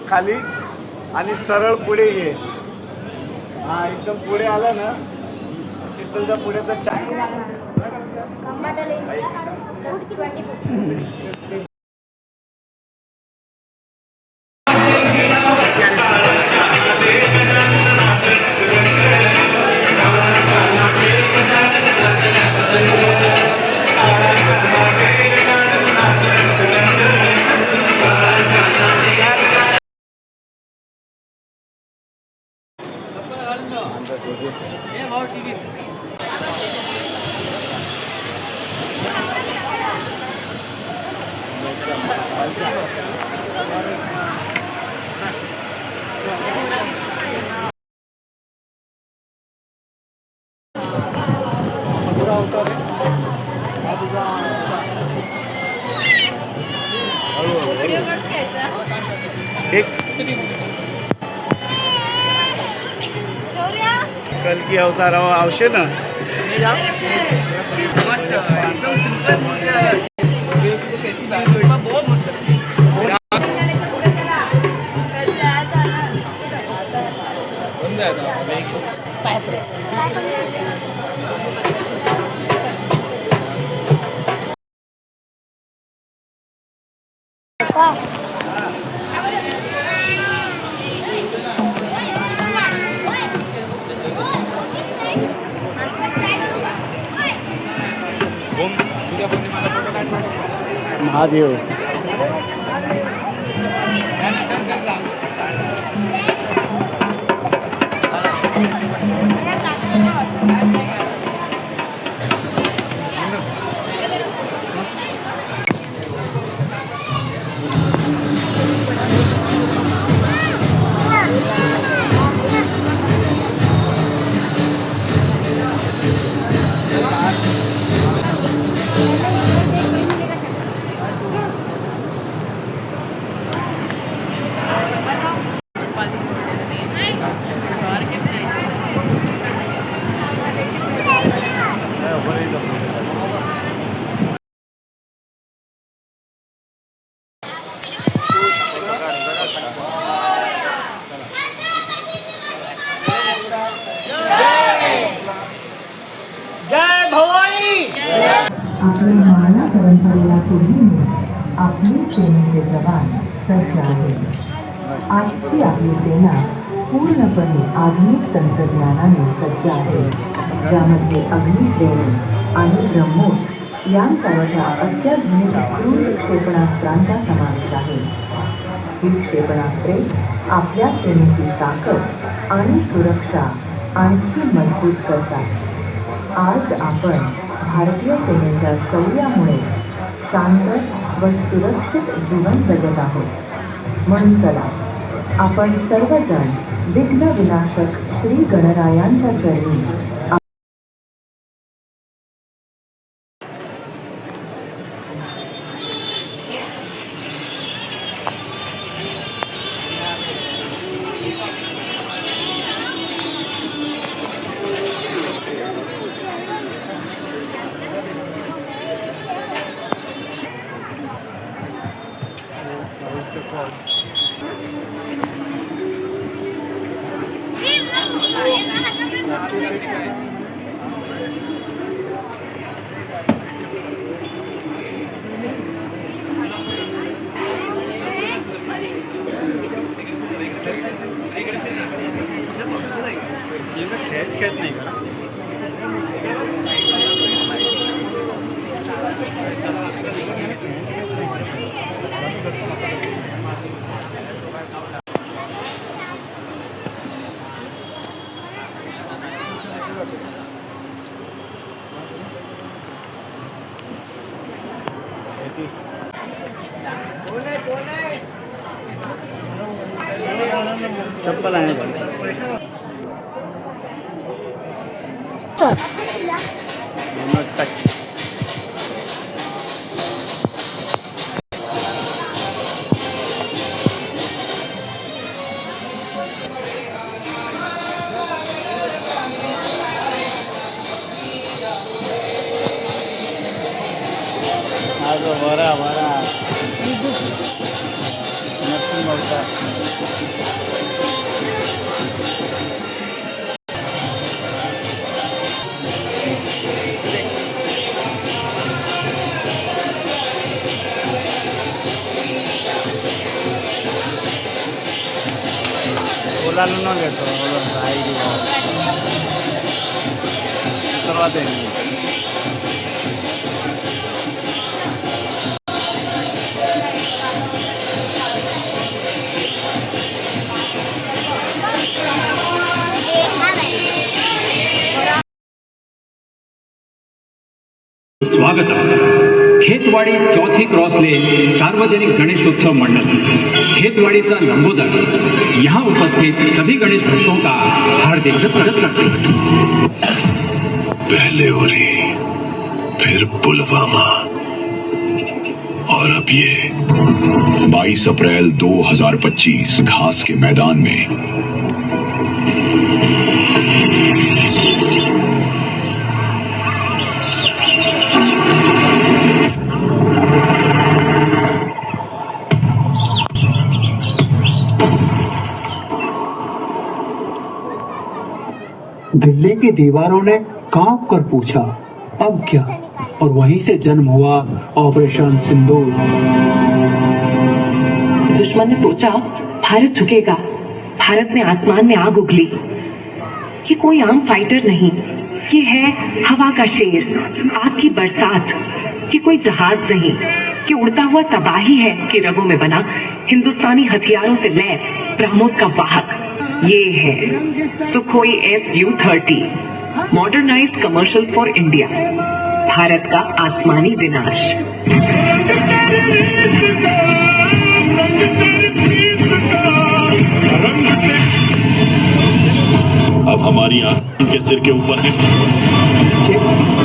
खाली आणि सरळ पुढे ये. हा एकदम पुढे आला ना शीतलच्या पुढे तर कल की अवतार आवशे ना महादेव आपल्या माना परंपरेला पुढे आपली सेनेचे जवान सज्ज आहेत. आजची आपली सेना पूर्णपणे आधुनिक तंत्रज्ञानाने सज्ज आहे, ज्यामध्ये अग्निसेना आणि ब्रह्मोस यांसारख्या अत्याधुनिक क्रूज क्षेपणास्त्रांचा समावेश आहे. ही क्षेपणास्त्रे आपल्या सेनेची ताकद आणि सुरक्षा आणखी मजबूत करतात. आज आपण भारतीय सेनेच्या शौर्यामुळे शांत व सुरक्षित जीवन जगत आहोत. म्हणून चला आपण सर्वजण विघ्न विनाशक श्री गणरायांच्या चरणी खेळत नाही का चप्पल आहे बरा बरा नरसिंह दादाला न घेतो सर्वात आहे स्वागत खेतवाडी चौथी क्रॉस लेन सार्वजनिक गणेशोत्सव मंडल खेतवाड़ीचा लंबोदर यहाँ उपस्थित सभी गणेश भक्तों का हार्दिक स्वागत करते हैं। पहले उरी फिर पुलवामा और अब ये 22 अप्रैल 2025 घास के मैदान में दिल्ली की दीवारों ने कांप कर पूछा अब क्या, और वहीं से जन्म हुआ ऑपरेशन सिंदूर। दुश्मन ने सोचा भारत झुकेगा, भारत ने आसमान में आग उगली। ये कोई आम फाइटर नहीं, ये है हवा का शेर, आग की बरसात। ये कोई जहाज नहीं, ये उड़ता हुआ तबाही है कि रगों में बना हिंदुस्तानी हथियारों से लैस ब्रह्मोस का वाहक। ये है Sukhoi Su-30, modernised commercial for India, Bharat का आसमानी विनाश। अब हमारी आंख के सिर के ऊपर है।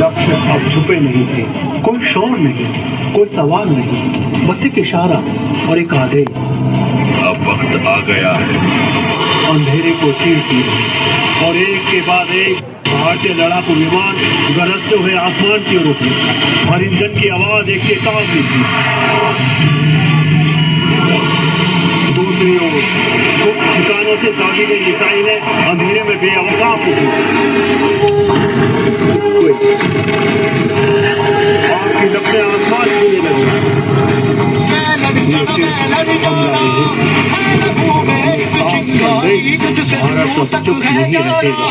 लक्ष्य अब छुपे नहीं थे, कोई शोर नहीं, कोई सवाल नहीं, बस एक इशारा और एक आदेश। अब वक्त आ गया है। अंधेरे को चीरती रही और एक के बाद एक भारतीय लड़ाकू विमान गरजते हुए आसमान की ओर उठे और इंजन की आवाज एक चेतावनी थी। दूसरी ओर कुछ ठिकानों से दागी गई मिसाइलें अंधेरे में बेअवकाश उठी। आग की लपटें आसमान छूने लगी। ये सिर्फ हमला नहीं, भारत तो चुप नहीं रहेगा।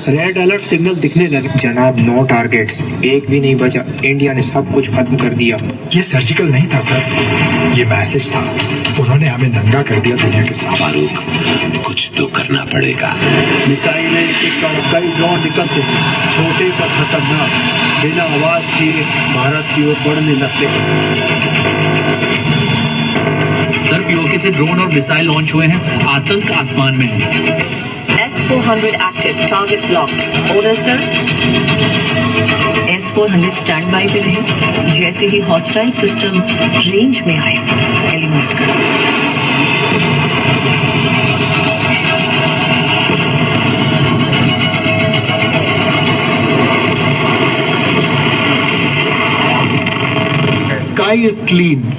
रेड अलर्ट सिग्नल दिखने लगे। जनाब, नो टारगेट्स, एक भी नहीं बचा। इंडिया ने सब कुछ खत्म कर दिया। ये सर्जिकल नहीं था सर, ये मैसेज था। उन्होंने हमें नंगा कर दिया दुनिया के सामने। फारूक, कुछ तो करना पड़ेगा। मिसाइलें कई ड्रोन निकलते हैं, छोटे पर खतरनाक, बिना आवाज किए भारत की ओर बढ़ने लगते हैं। सर, पीओके से ड्रोन और मिसाइल लॉन्च हुए हैं, आतंक आसमान में है। S-400 active, targets locked. Order sir. S-400 stand by पे रहे, जैसे ही हॉस्टाइल सिस्टम रेंज में आए एलिमिनेट कर। स्काई इज क्लीन,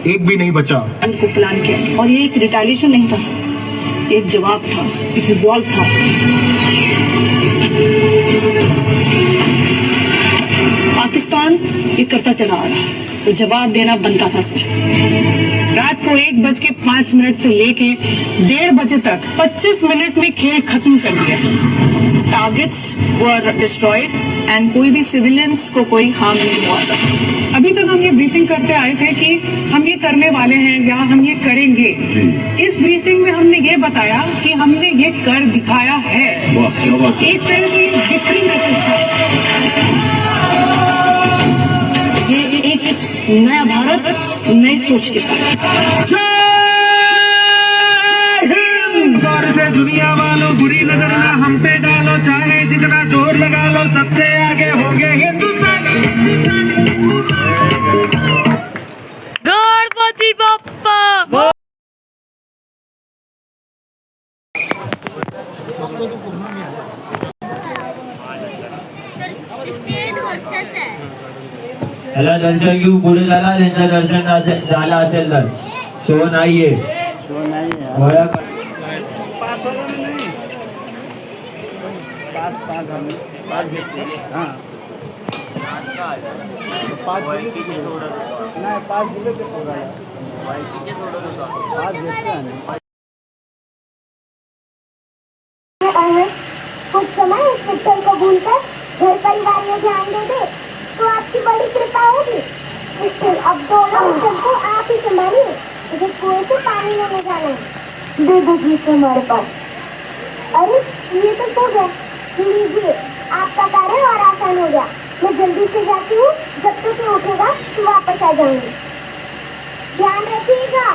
एक भी नहीं बचा। को प्लान किया गया और ये एक रिटेलिएशन नहीं था सर, एक जवाब था, एक रिजॉल्व था। पाकिस्तान ये करता चला आ रहा है, तो जवाब देना बनता था सर। रात को 1:05 से लेके 1:30 बजे तक 25 मिनट में खेल खत्म कर दिया। टारगेट्स वर डिस्ट्रॉयड एंड कोई भी सिविलियंस को कोई हार्म नहीं हुआ था। अभी तक हम ये ब्रीफिंग करते आए थे कि हम ये करने वाले हैं या हम ये करेंगे। इस ब्रीफिंग में हमने ये बताया कि हमने ये कर दिखाया है। एक तरह से विक्ट्री मैसेज था। ये एक नया भारत नई सोच के साथ। दुनिया वालों बुरी नजर ना हम पे डालो, चाहे जितना जोर लगा लो, सबसे आगे होंगे हिंदुस्तान। गणपति बाप्पा। याला दर्शन घेऊ पुढे झाला, त्यांचं दर्शन झालं असेल तर शो नाहीये, पाच घेतले. हां पाच दिले तिकडे. नाही 5 दिले ते पोराला. 5 घेतले आम्ही. कुछ समय इस पिक्चर को भूलकर घर परिवार में ध्यान दे दे तो आपकी बड़ी कृपा होगी। निश्चय अब दोनों मिशन को आप ही संभालिए। मुझे कुएं से पानी लेने जाना है। दे दीजिए हमारे पास। अरे ये तो सो गया। लीजिए आपका कार्य और आसान हो गया। मैं जल्दी से जाती हूँ, जब तक ये उठेगा तो वापस आ जाऊंगी। ध्यान रखिएगा।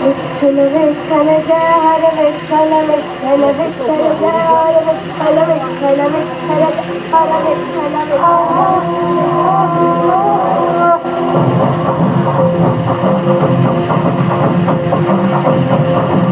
विठ्ठल विठ्ठल जय हरे विठ्ठल विठ्ठल विठ्ठल जय हरे विठ्ठल विठ्ठल विठ्ठल हरे विठ्ठल विठ्ठल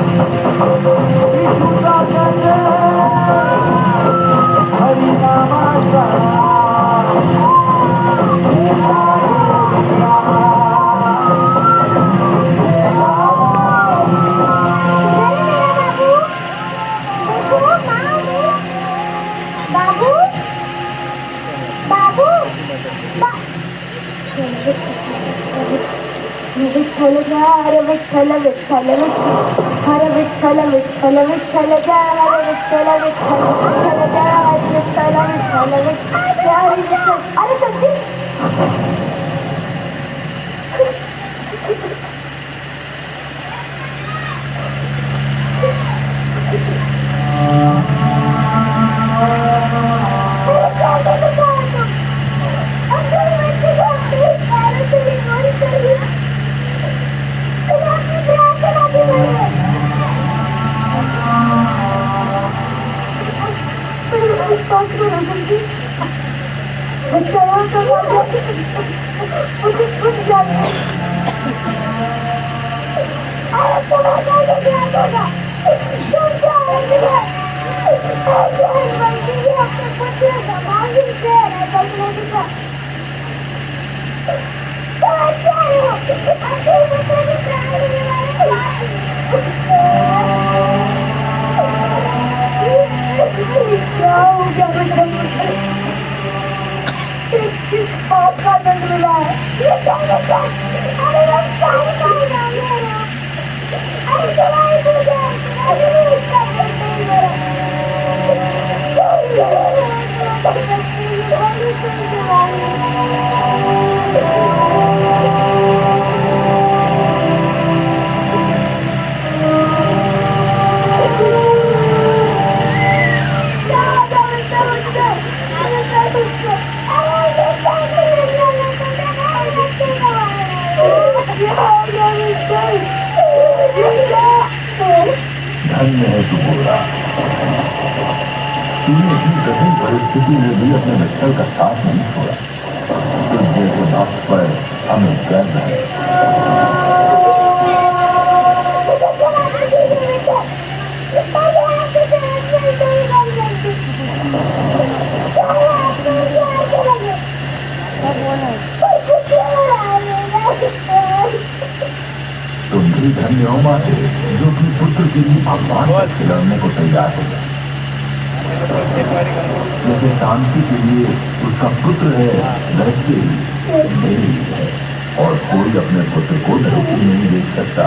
जय हरे विठ्ठल विठ्ठल हरे विठ्ठल विठ्ठल विठ्ठल जय हरे विठ्ठल विठ्ठल विठ्ठल जय हरे विठ्ठल विठ्ठल विठ्ठल जय हरे विठ्ठल। अरे सच्ची आपका दंड मिला है। धन्य है तू बोला, तूने अपनी कठिन परिस्थिति में भी अपने मित्र का साथ नहीं छोड़ा। तुझे तो नाथ पर हमें गर्व है। तुम भी धन्य हो माते जो अपने पुत्र के लिए भगवान से लड़ने को तैयार हो गए। जैसे शांति के लिए उसका पुत्र है, वैसे मेरी है, और कोई अपने पुत्र को धरती नहीं देख सकता।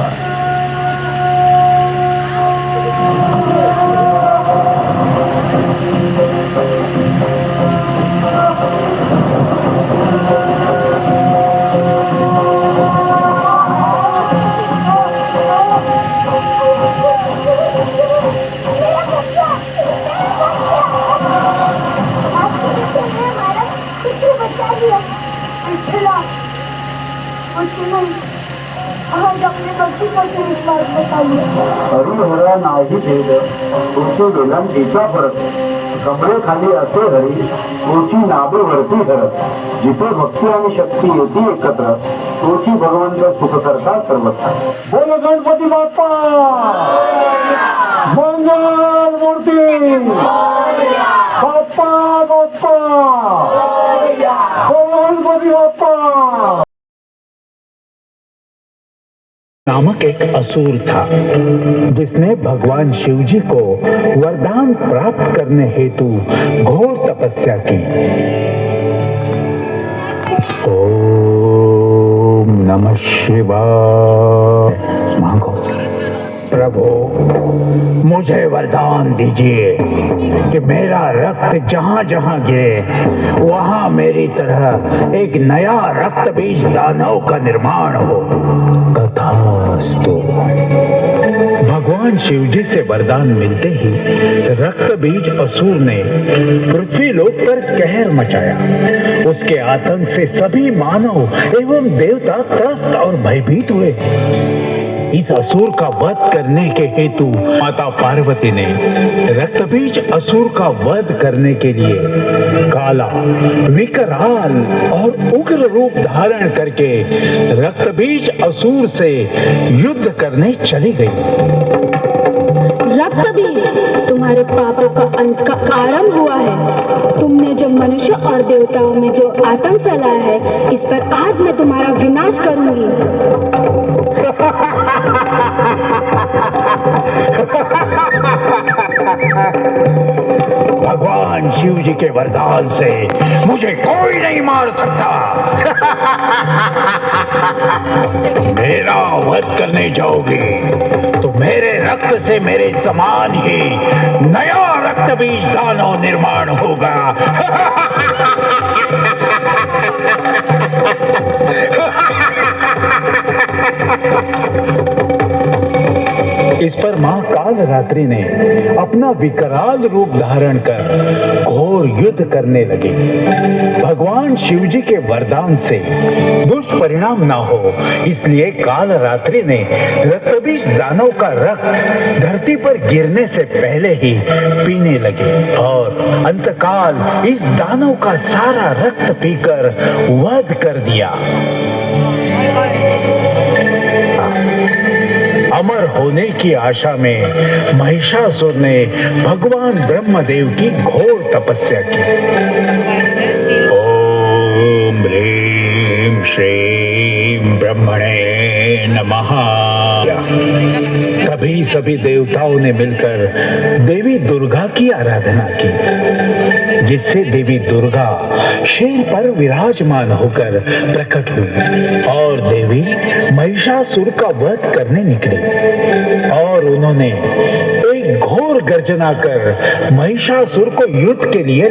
हरिहरा नाही भेद तुमचे वेलांटीचा फरक कमरे खाली असे हरी तोची नाभे वरती धरत जिथे भक्ती आणि शक्ती येते एकत्र तोची भगवंत सुख करता सर्वत्र। बोल गणपती बाप्पा मंगल मूर्ती बाप्पा बाप्पा गणपती बाप्पा। नामक एक असुर था, जिसने भगवान शिव जी को वरदान प्राप्त करने हेतु घोर तपस्या की। ओम नमः शिवाय। मांगो। प्रभु, मुझे वरदान दीजिए कि मेरा रक्त जहां जहां गिरे वहां मेरी तरह एक नया रक्त बीज दानव का निर्माण हो। तथास्तु। भगवान शिव जी से वरदान मिलते ही रक्त बीज असुर ने पृथ्वी लोक पर कहर मचाया। उसके आतंक से सभी मानव एवं देवता त्रस्त और भयभीत हुए। इस असुर का वध करने के हेतु माता पार्वती ने रक्तबीज असुर का वध करने के लिए काला, विकराल और उग्र रूप धारण करके रक्तबीज असुर से युद्ध करने चली गई। रक्तबीज, तुम्हारे पापों का अंत का आरंभ हुआ है। तुमने जो मनुष्य और देवताओं में जो आतंक फैलाया है, इस पर आज मैं तुम्हारा विनाश करूंगी। भगवान शिव जी के वरदान से मुझे कोई नहीं मार सकता। मेरा वध करने जाओगे तो मेरे रक्त से मेरे समान ही नया रक्त बीज दानव निर्माण होगा। इस पर मां काल रात्रि ने अपना विकराल रूप धारण कर घोर युद्ध करने लगी। भगवान शिव जी के वरदान से दुष्परिणाम ना हो, इसलिए काल रात्रि ने रक्तबीज दानव का रक्त धरती पर गिरने से पहले ही पीने लगी और अंतकाल इस दानव का सारा रक्त पीकर वध कर दिया। अमर होने की आशा में महिषासुर ने भगवान ब्रह्मदेव की घोर तपस्या की। ओम ह्रीं श्रीं ब्रह्मणे नमः। तभी सभी देवताओं ने मिलकर देवी दुर्गा की आराधना की, जिससे देवी दुर्गा शेर पर विराजमान होकर प्रकट हुई और देवी महिषासुर का वध करने निकली और उन्होंने एक घोर गर्जना कर महिषासुर को युद्ध के लिए